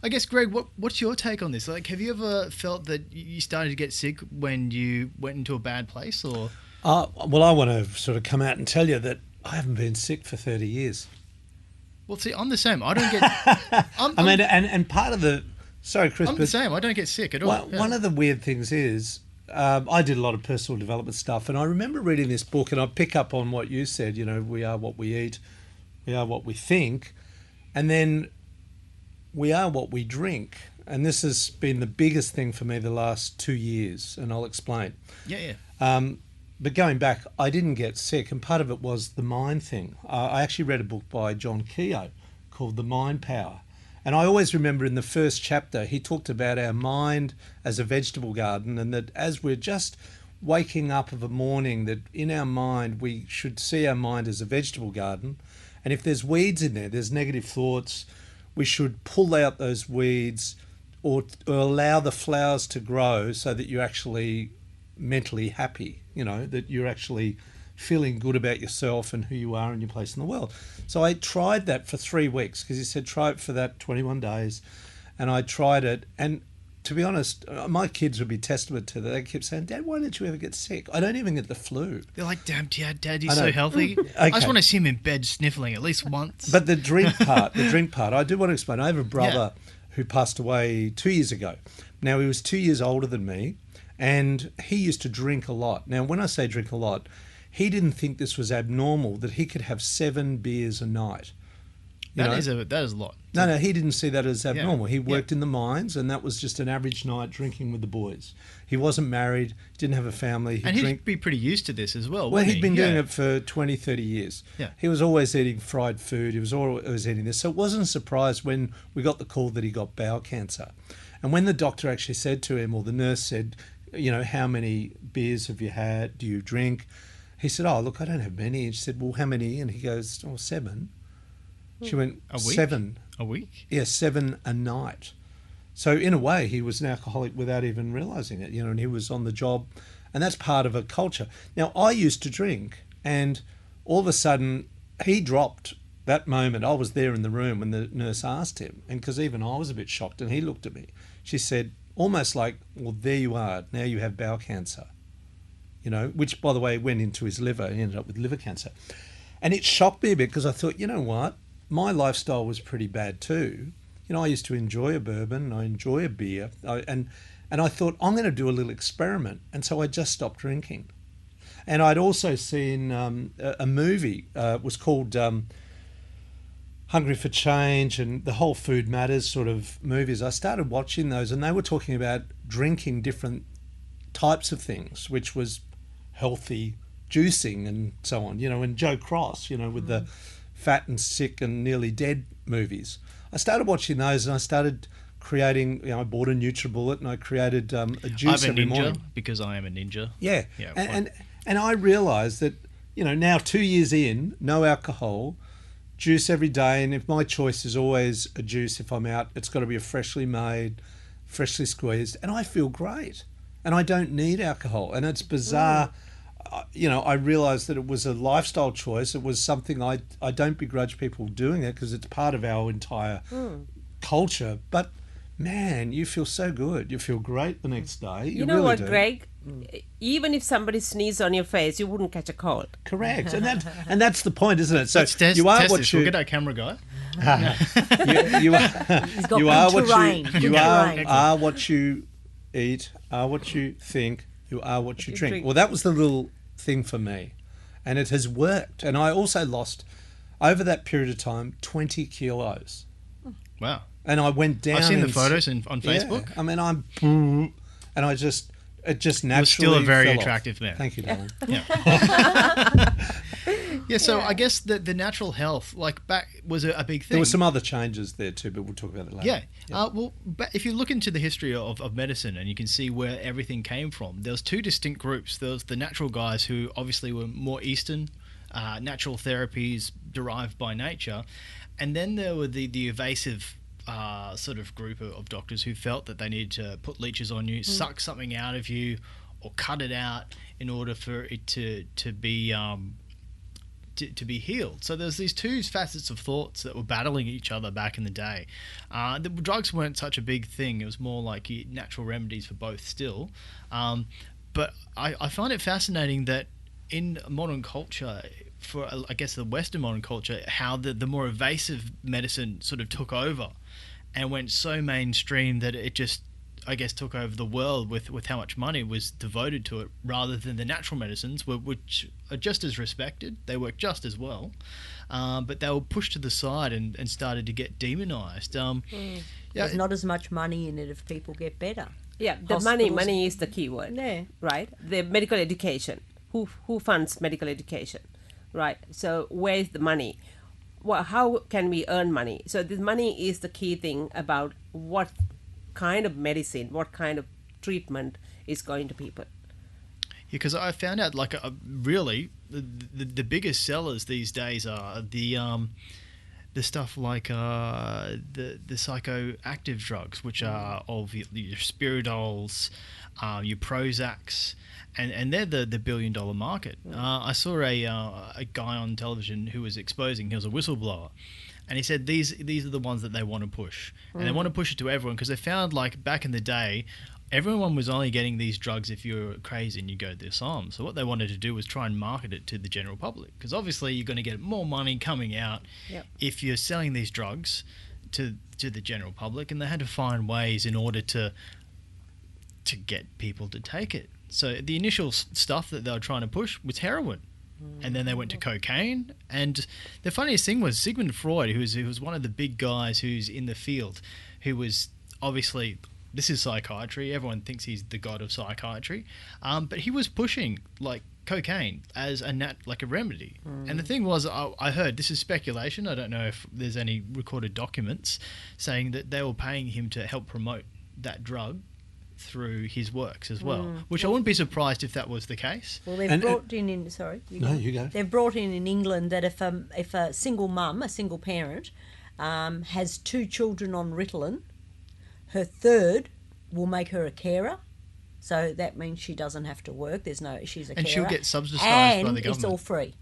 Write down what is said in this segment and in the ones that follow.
I guess, Greg, what's your take on this? Like, have you ever felt that you started to get sick when you went into a bad place, or? Well, I want to sort of come out and tell you that I haven't been sick for 30 years. Well, see, I'm the same. I don't get. And part of the. Sorry, Chris. I'm the same. I don't get sick at all. One of the weird things is, I did a lot of personal development stuff, and I remember reading this book, and I pick up on what you said. You know, we are what we eat, we are what we think, and then we are what we drink. And this has been the biggest thing for me the last 2 years, and I'll explain. Yeah. But going back, I didn't get sick, and part of it was the mind thing. I actually read a book by John Keogh called The Mind Power. And I always remember in the first chapter, he talked about our mind as a vegetable garden, and that as we're just waking up of a morning, that in our mind, we should see our mind as a vegetable garden. And if there's weeds in there, there's negative thoughts, we should pull out those weeds or allow the flowers to grow so that you're actually mentally happy, you know, that you're actually feeling good about yourself and who you are and your place in the world. So I tried that for 3 weeks, because he said try it for that 21 days. And I tried it. And to be honest, my kids would be testament to that. They kept saying, Dad, why don't you ever get sick? I don't even get the flu. They're like, damn, Dad, you're so healthy. Okay. I just want to see him in bed sniffling at least once. But the drink part, I do want to explain. I have a brother who passed away 2 years ago. Now, he was 2 years older than me, and he used to drink a lot. Now, when I say drink a lot, he didn't think this was abnormal, that he could have 7 beers a night. That is a lot. No, he didn't see that as abnormal. He worked in the mines, and that was just an average night drinking with the boys. He wasn't married, didn't have a family. He'd be pretty used to this as well, Well, wouldn't he'd been doing it for 20, 30 years. Yeah. He was always eating fried food. He was always eating this. So it wasn't a surprise when we got the call that he got bowel cancer. And when the doctor actually said to him, or the nurse said, you know, how many beers have you had? Do you drink? He said, oh, look, I don't have many. And she said, well, how many? And he goes, 7. She went, a week? 7. A week? Yeah, 7 a night. So in a way, he was an alcoholic without even realising it, you know, and he was on the job. And that's part of a culture. Now, I used to drink, and all of a sudden, he dropped that moment. I was there in the room when the nurse asked him, and because even I was a bit shocked, and he looked at me. She said, almost like, well, there you are. Now you have bowel cancer. You know, which, by the way, went into his liver. He ended up with liver cancer. And it shocked me a bit, because I thought, you know what? My lifestyle was pretty bad too. You know, I used to enjoy a bourbon, I enjoy a beer, and I thought, I'm going to do a little experiment. And so I just stopped drinking. And I'd also seen a movie, it was called Hungry for Change, and the whole Food Matters sort of movies. I started watching those, and they were talking about drinking different types of things, which was healthy juicing and so on, you know, and Joe Cross, you know, with the fat and sick and nearly dead movies. I started watching those, and I started creating, you know, I bought a NutriBullet, and I created a juice every morning. Because I am a ninja. Yeah. And I realised that, you know, now 2 years in, no alcohol, juice every day, and if my choice is always a juice, if I'm out, it's got to be a freshly made, freshly squeezed, and I feel great. And I don't need alcohol. And it's bizarre. You know, I realised that it was a lifestyle choice. It was something I don't begrudge people doing it, because it's part of our entire culture. But man, you feel so good. You feel great the next day. You know really what, do. Greg? Even if somebody sneezed on your face, you wouldn't catch a cold. Correct, and that's the point, isn't it? So Let's test what this. you. We'll get our camera guy. you are what you eat, are what you think, you are what you drink. Well, that was the little thing for me, and it has worked. And I also lost, over that period of time, 20 kilos. Wow. And I went down. I've seen the photos on Facebook. Yeah, I mean, and it just naturally You're still a very fell attractive off. man. Thank you, darling. Yeah, so I guess the natural health, like, back was a big thing. There were some other changes there too, but we'll talk about that later. Yeah. Well, if you look into the history of medicine, and you can see where everything came from, there was two distinct groups. There was the natural guys, who obviously were more Eastern, natural therapies derived by nature. And then there were the evasive sort of group of doctors who felt that they needed to put leeches on you, suck something out of you, or cut it out in order for it to be to be healed. So there's these two facets of thoughts that were battling each other back in the day. The drugs weren't such a big thing. It was more like natural remedies for both still. But I find it fascinating that in modern culture, for I guess the Western modern culture, how the more evasive medicine sort of took over and went so mainstream that it just, I guess, took over the world with how much money was devoted to it, rather than the natural medicines, which are just as respected. They work just as well, but they were pushed to the side and started to get demonized. There's not as much money in it if people get better. Yeah, the money is the key word. Yeah. Right? The medical education. Who funds medical education? Right. So where is the money? Well, how can we earn money? So the money is the key thing about what kind of medicine, what kind of treatment is going to people. Yeah, because I found out really the biggest sellers these days are the stuff like the psychoactive drugs, which are of your Spiridols, your Prozacs, and they're the $1 billion market. I saw a guy on television who was exposing. He was a whistleblower. And he said these are the ones that they want to push. And they want to push it to everyone because they found, like, back in the day, everyone was only getting these drugs if you were crazy and you go to the asylum. So what they wanted to do was try and market it to the general public, because obviously you're going to get more money coming out if you're selling these drugs to the general public, and they had to find ways in order to get people to take it. So the initial stuff that they were trying to push was heroin. And then they went to cocaine. And the funniest thing was Sigmund Freud, who was one of the big guys who's in the field, who was obviously, this is psychiatry. Everyone thinks he's the god of psychiatry. But he was pushing like cocaine as a remedy. And the thing was, I heard, this is speculation, I don't know if there's any recorded documents saying that they were paying him to help promote that drug through his works as well, which I wouldn't be surprised if that was the case. Well, they've brought in sorry. You go. They've brought in England that if a single mum, a single parent, has 2 children on Ritalin, her third will make her a carer. So that means she doesn't have to work. She's a carer. And she'll get subsidised by the government. And it's all free.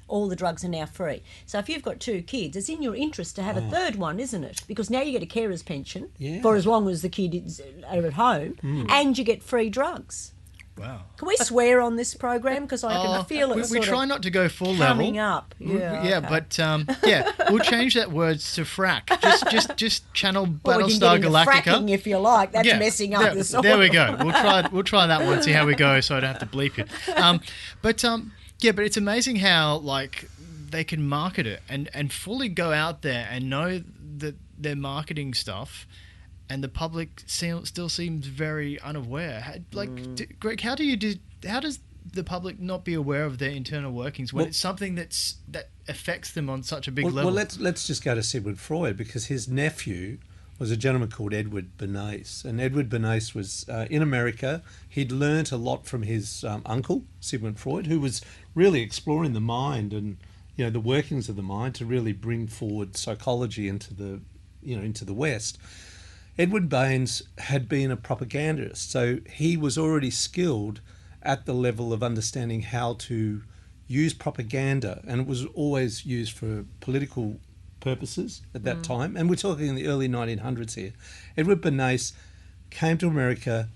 All the drugs are now free. So if you've got 2 kids, it's in your interest to have a third one, isn't it? Because now you get a carer's pension for as long as the kids are at home, and you get free drugs. Wow. Can we swear on this program? Because I can feel it we try not to go full coming level. up. Yeah, But we'll change that word to frack. Just channel Well, we can Battlestar get into Galactica. fracking if you like. That's messing up the soil. There we go. We'll try that one. See how we go, so I don't have to bleep it. But it's amazing how, like, they can market it and fully go out there and know that they're marketing stuff, and the public still seems very unaware. Greg, how does the public not be aware of their internal workings when it's something that affects them on such a big level? Well, let's just go to Sigmund Freud, because his nephew was a gentleman called Edward Bernays. And Edward Bernays was in America. He'd learnt a lot from his uncle, Sigmund Freud, who was really exploring the mind and, the workings of the mind to really bring forward psychology into the West. Edward Baines had been a propagandist, so he was already skilled at the level of understanding how to use propaganda, and it was always used for political purposes at that time, and we're talking in the early 1900s here. Edward Bernays came to America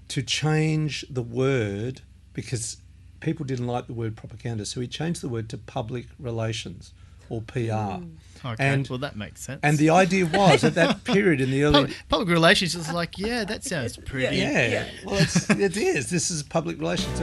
to change the word because people didn't like the word propaganda, so he changed the word to public relations, or PR. Okay, well, that makes sense. And the idea was, at that period in the early... Public relations is like, that sounds pretty. Well, it is. This is public relations.